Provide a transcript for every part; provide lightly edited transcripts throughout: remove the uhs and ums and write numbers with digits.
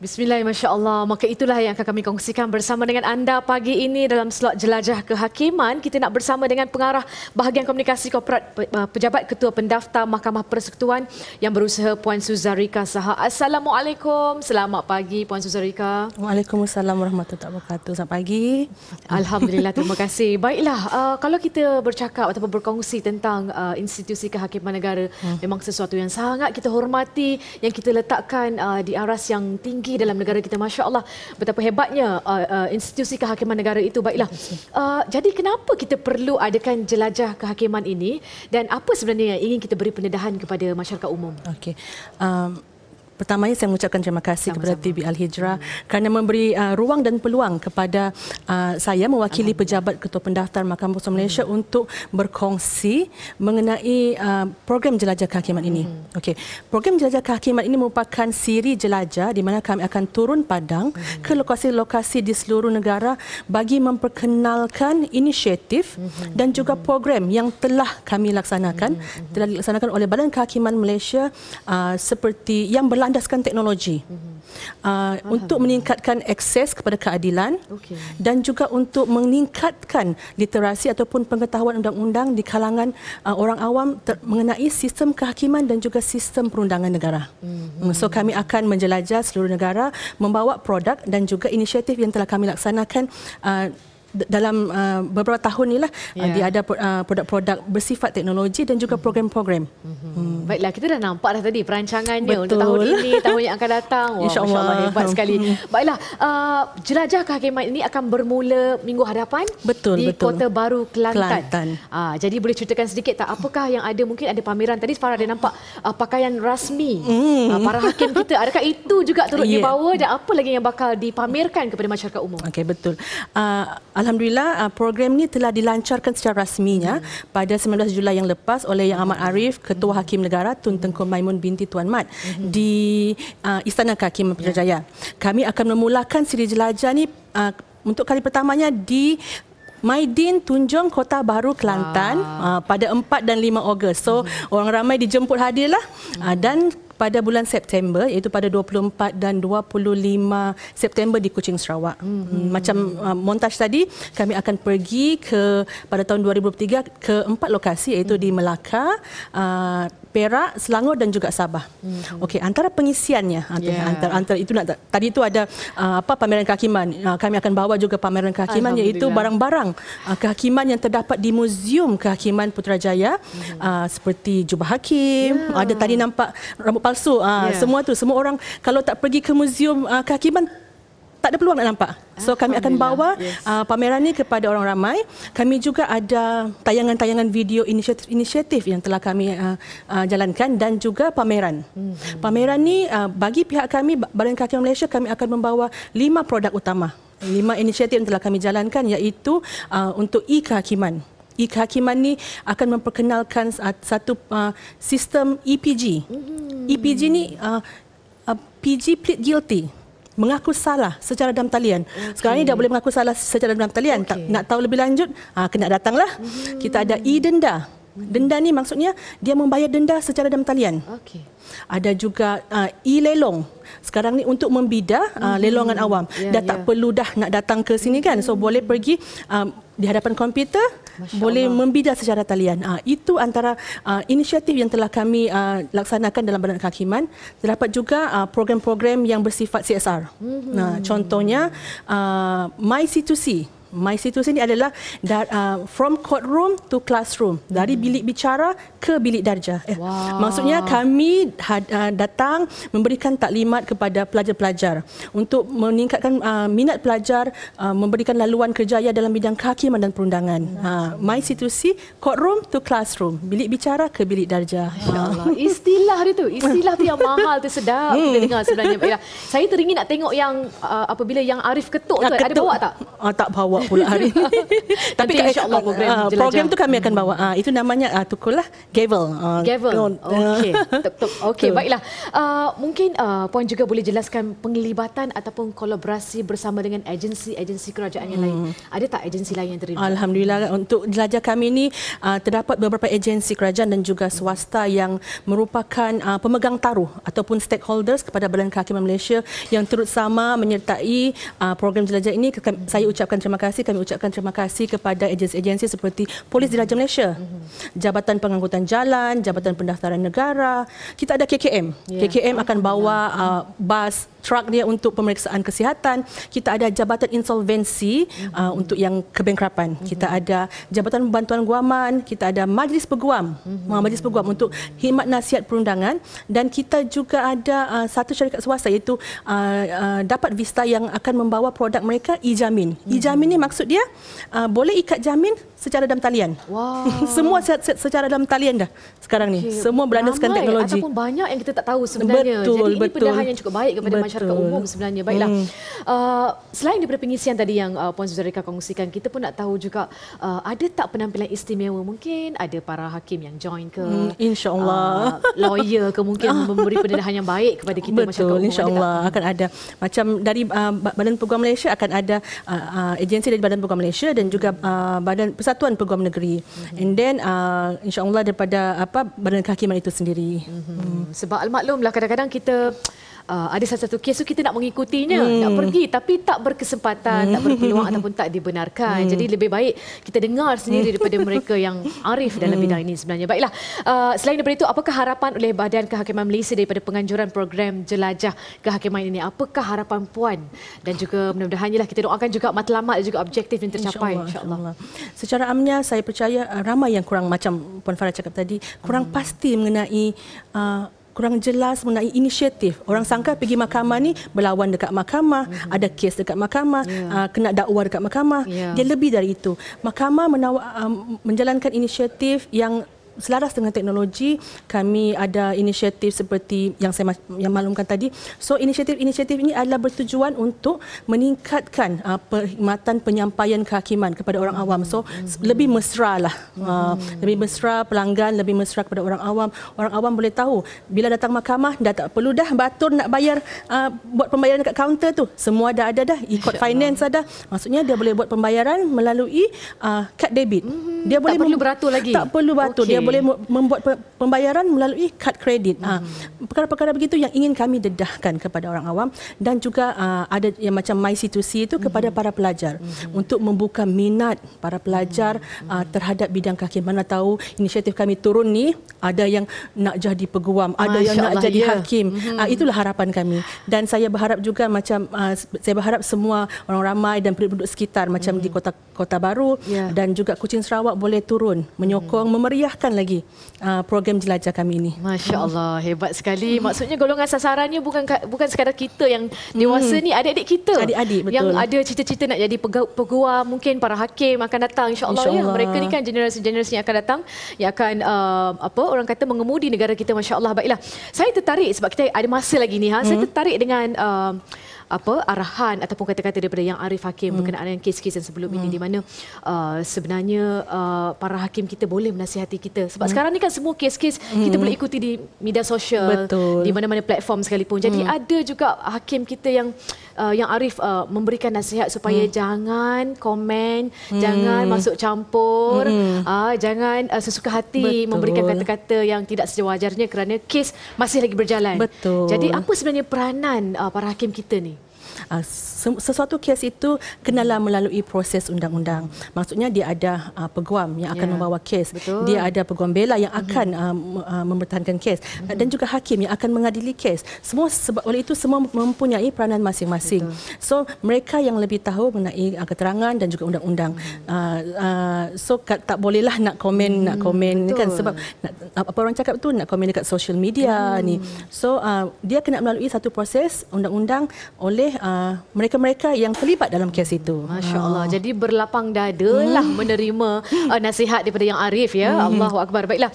Bismillah, Masya Allah. Maka itulah yang akan kami kongsikan bersama dengan anda pagi ini dalam slot Jelajah Kehakiman. Kita nak bersama dengan pengarah bahagian komunikasi korporat Pejabat Ketua Pendaftar Mahkamah Persekutuan yang berusaha, Puan Suzarika Saha. Assalamualaikum. Selamat pagi, Puan Suzarika. Waalaikumsalam warahmatullahi wabarakatuh. Selamat pagi. Alhamdulillah, terima kasih. Baiklah, kalau kita bercakap ataupun berkongsi tentang institusi kehakiman negara, memang sesuatu yang sangat kita hormati, yang kita letakkan di aras yang tinggi dalam negara kita. Masya Allah, betapa hebatnya institusi kehakiman negara itu. Baiklah, jadi kenapa kita perlu adakan jelajah kehakiman ini dan apa sebenarnya yang ingin kita beri pendedahan kepada masyarakat umum? Okey. Pertamanya saya mengucapkan terima kasih kepada TV Al-Hijrah kerana memberi ruang dan peluang kepada saya mewakili Pejabat Ketua Pendaftar Mahkamah Persekutuan Malaysia untuk berkongsi mengenai program Jelajah Kehakiman ini. Okey. Program Jelajah Kehakiman ini merupakan siri jelajah di mana kami akan turun padang ke lokasi-lokasi di seluruh negara bagi memperkenalkan inisiatif dan juga program yang telah kami laksanakan, telah dilaksanakan oleh Badan Kehakiman Malaysia seperti yang berlandaskan teknologi untuk meningkatkan akses kepada keadilan dan juga untuk meningkatkan literasi ataupun pengetahuan undang-undang di kalangan orang awam mengenai sistem kehakiman dan juga sistem perundangan negara. So kami akan menjelajah seluruh negara, membawa produk dan juga inisiatif yang telah kami laksanakan dalam beberapa tahun inilah. Dia ada produk-produk bersifat teknologi dan juga program-program. Baiklah, kita dah nampak dah tadi perancangannya untuk tahun ini, tahun yang akan datang. Wah, Masya-Allah, hebat sekali. Baiklah, Jelajah Kehakiman ini akan bermula minggu hadapan di Kota Baru, Kelantan. Jadi boleh ceritakan sedikit tak apakah yang ada? Mungkin ada pameran. Tadi Farah ada nampak pakaian rasmi para hakim kita. Adakah itu juga turut dibawa dan apa lagi yang bakal dipamerkan kepada masyarakat umum? Okey, betul. Alhamdulillah, program ini telah dilancarkan secara rasminya pada 19 Julai yang lepas oleh Yang Amat Arif, Ketua Hakim Negara Tun Tengku Maimun binti Tuan Mat di Istana Kehakiman Putrajaya. Kami akan memulakan siri jelajah ni untuk kali pertamanya di Maidin Tunjong, Kota Baru, Kelantan pada 4 dan 5 Ogos. So orang ramai dijemput hadirlah dan pada bulan September, iaitu pada 24 dan 25 September di Kuching, Sarawak. Macam montaj tadi, kami akan pergi pada tahun 2003 ke 4 lokasi, iaitu di Melaka, Perak, Selangor dan juga Sabah. Okey, antara pengisiannya, antara itu tadi itu ada pameran kehakiman. Kami akan bawa juga pameran kehakiman, iaitu barang-barang kehakiman yang terdapat di Muzium Kehakiman Putrajaya, seperti jubah hakim, ada tadi nampak rambut palsu, semua orang kalau tak pergi ke Muzium Kehakiman tak ada peluang nak nampak. So kami akan bawa pameran ini kepada orang ramai. Kami juga ada tayangan-tayangan video inisiatif yang telah kami jalankan dan juga pameran. Pameran ni bagi pihak kami, Badan Kehakiman Malaysia, kami akan membawa 5 produk utama. 5 inisiatif yang telah kami jalankan, iaitu untuk e-kehakiman. E-kehakiman ni akan memperkenalkan satu sistem EPG. EPG ni PG plead guilty, mengaku salah secara dalam talian. Sekarang ni dah boleh mengaku salah secara dalam talian. Nak tahu lebih lanjut, kena datanglah. Kita ada e-denda. Denda ni maksudnya dia membayar denda secara dalam talian. Ada juga e-lelong. Sekarang ni untuk membidah lelongan awam. Dah tak perlu dah nak datang ke sini kan. So boleh pergi di hadapan komputer, boleh membidah secara talian. Itu antara inisiatif yang telah kami laksanakan dalam Badan Kehakiman. Terdapat juga program-program yang bersifat CSR. Contohnya My C2C. My C2C ini adalah from courtroom to classroom, dari bilik bicara ke bilik darjah. Maksudnya kami datang memberikan taklimat kepada pelajar-pelajar untuk meningkatkan minat pelajar, memberikan laluan kerjaya dalam bidang kehakiman dan perundangan. My C2C, courtroom to classroom, bilik bicara ke bilik darjah. Istilah tu yang mahal tu, sedap kita dengar sebenarnya. Saya teringin nak tengok yang apabila yang Arif ketuk tu, ada bawa tak? Tak bawa bawa pula hari ini. Tapi insya-Allah program tu kami akan bawa. Itu namanya tukulah gavel. Gavel. Okey, baiklah. Mungkin puan juga boleh jelaskan penglibatan ataupun kolaborasi bersama dengan agensi kerajaan yang lain. Ada tak agensi lain yang terlibat? Alhamdulillah, untuk jelajah kami ni terdapat beberapa agensi kerajaan dan juga swasta yang merupakan pemegang taruh ataupun stakeholders kepada Badan Kehakiman Malaysia yang turut sama menyertai program jelajah ini. Saya ucapkan terima kasih, kami ucapkan terima kasih kepada agensi-agensi seperti Polis Diraja Malaysia, Jabatan Pengangkutan Jalan, Jabatan Pendaftaran Negara. Kita ada KKM. KKM akan bawa bas truk dia untuk pemeriksaan kesihatan. Kita ada Jabatan Insolvensi untuk yang kebankrapan. Kita ada Jabatan Bantuan Guaman, kita ada Majlis Peguam. Majlis Peguam untuk khidmat nasihat perundangan, dan kita juga ada satu syarikat swasta iaitu Dapat Vista yang akan membawa produk mereka e-jamin. E-jamin ni maksud dia boleh ikat jamin secara dalam talian. Wow. Semua secara dalam talian dah sekarang ni. Semua berlandaskan teknologi. Ataupun banyak yang kita tak tahu sebenarnya. Jadi ini pedahan yang cukup baik kepada masyarakat umum sebenarnya. Baiklah. Selain daripada pengisian tadi yang Puan Zularekha kongsikan, kita pun nak tahu juga ada tak penampilan istimewa? Mungkin ada para hakim yang join ke? InsyaAllah. Lawyer ke mungkin memberi pendedahan yang baik kepada kita masyarakat umum? InsyaAllah akan ada. Macam dari Badan Peguam Malaysia akan ada agensi dari Badan Peguam Malaysia dan juga Badan Persatuan Peguam Negeri. And then insyaAllah daripada Badan Kehakiman itu sendiri. Sebab maklumlah kadang-kadang kita ada satu kes tu kita nak mengikutinya, nak pergi tapi tak berkesempatan, tak berpeluang ataupun tak dibenarkan. Jadi lebih baik kita dengar sendiri daripada mereka yang arif dalam bidang ini sebenarnya. Baiklah, selain daripada itu, apakah harapan oleh Badan Kehakiman Malaysia daripada penganjuran program jelajah kehakiman ini? Apakah harapan puan? Dan juga mudah-mudahan kita doakan juga matlamat dan juga objektif yang tercapai, insya-Allah. Secara amnya saya percaya ramai yang kurang, macam Puan Farah cakap tadi, kurang pasti mengenai kurang jelas mengenai inisiatif. Orang sangka pergi mahkamah ni berlawan dekat mahkamah, ada kes dekat mahkamah, kena dakwa dekat mahkamah. Dia lebih dari itu. Mahkamah menjalankan inisiatif yang selaras dengan teknologi. Kami ada inisiatif seperti yang saya maklumkan tadi. So inisiatif ini adalah bertujuan untuk meningkatkan perkhidmatan penyampaian kehakiman kepada orang awam. So lebih mesra lah, lebih mesra pelanggan, lebih mesra kepada orang awam. Orang awam boleh tahu bila datang mahkamah dah tak perlu dah batur nak bayar, buat pembayaran dekat kaunter tu. Semua dah ada dah, e-court finance ada. Maksudnya dia boleh buat pembayaran melalui kad debit. Dia boleh tak perlu beratur lagi. Tak perlu beratur. Dia boleh membuat pembayaran melalui kad kredit. Perkara-perkara begitu yang ingin kami dedahkan kepada orang awam, dan juga ada yang macam MyC2C itu kepada para pelajar untuk membuka minat para pelajar terhadap bidang kehakiman. Mana tahu inisiatif kami turun ni ada yang nak jadi peguam, ada yang nak jadi hakim. Itulah harapan kami. Dan saya berharap juga saya berharap semua orang ramai dan penduduk sekitar macam di Kota Baru dan juga Kuching Sarawak boleh turun menyokong, memeriahkan lagi program jelajah kami ini. Masya Allah, hebat sekali. Maksudnya golongan sasarannya bukan sekadar kita yang dewasa ni, adik-adik kita. Adik-adik, betul. Yang ada cita-cita nak jadi peguam, mungkin para hakim akan datang. InsyaAllah. Mereka ni kan generasi-generasi yang akan datang, yang akan orang kata mengemudi negara kita. Masya Allah. Baiklah, saya tertarik sebab kita ada masa lagi ni. Saya tertarik dengan arahan ataupun kata-kata daripada Yang Arif Hakim berkenaan dengan kes-kes yang sebelum ini, di mana sebenarnya para hakim kita boleh menasihati kita. Sebab sekarang ni kan semua kes-kes kita boleh ikuti di media sosial, di mana-mana platform sekalipun. Jadi ada juga hakim kita yang Arif memberikan nasihat supaya jangan komen, jangan masuk campur, jangan sesuka hati memberikan kata-kata yang tidak sewajarnya kerana kes masih lagi berjalan. Jadi apa sebenarnya peranan para hakim kita ni? Sesuatu kes itu kenalah melalui proses undang-undang. Maksudnya dia ada peguam yang akan membawa kes. Dia ada peguam bela yang akan mempertahankan kes. Dan juga hakim yang akan mengadili kes. Semua sebab oleh itu semua mempunyai peranan masing-masing. So mereka yang lebih tahu mengenai keterangan dan juga undang-undang. So tak bolehlah nak komen kan, sebab apa orang cakap tu nak komen dekat social media ni. So dia kena melalui satu proses undang-undang oleh mereka-mereka yang terlibat dalam kes itu. Masya Allah. Jadi berlapang dadalah menerima nasihat daripada Yang Arif ya. Allahu Akbar. Baiklah.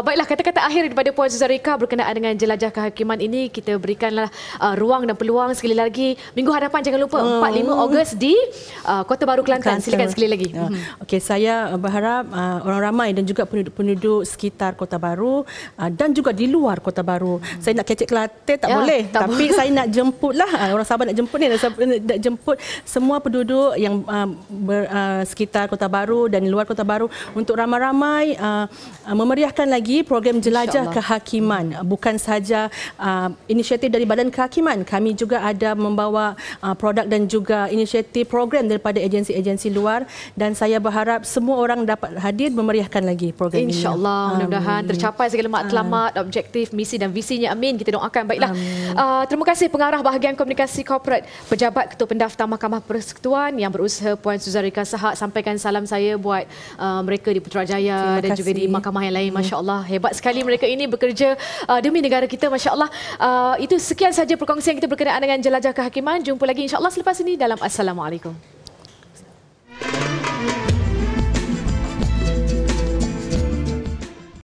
Baiklah, kata-kata akhir daripada Puan Suzarika berkenaan dengan jelajah kehakiman ini, kita berikanlah ruang dan peluang sekali lagi. Minggu hadapan jangan lupa 4-5 Ogos di Kota Baru Kelantan. Silakan sekali lagi. Okey, saya berharap orang ramai dan juga penduduk sekitar Kota Baru dan juga di luar Kota Baru. Saya nak kecek Kelantan tak boleh, tapi saya nak jemputlah orang Sabah, nak jemput ni, nak jemput semua penduduk yang sekitar Kota Baru dan di luar Kota Baru untuk ramai-ramai memeriahkan lagi program jelajah kehakiman. Bukan sahaja inisiatif dari Badan Kehakiman, kami juga ada membawa produk dan juga inisiatif program daripada agensi-agensi luar, dan saya berharap semua orang dapat hadir memeriahkan lagi program ini. InsyaAllah, mudah-mudahan tercapai segala matlamat, objektif, misi dan visinya. Amin. Kita doakan. Baiklah. Terima kasih Pengarah Bahagian Komunikasi Korporat, Pejabat Ketua Pendaftar Mahkamah Persekutuan yang berusaha, Puan Suzarika Sahak. Sampaikan salam saya buat mereka di Putrajaya dan juga di mahkamah yang lain. Masya Allah, hebat sekali mereka ini bekerja demi negara kita. Masya Allah. Itu sekian saja perkongsian kita berkenaan dengan jelajah kehakiman. Jumpa lagi insya Allah selepas ini dalam Assalamualaikum.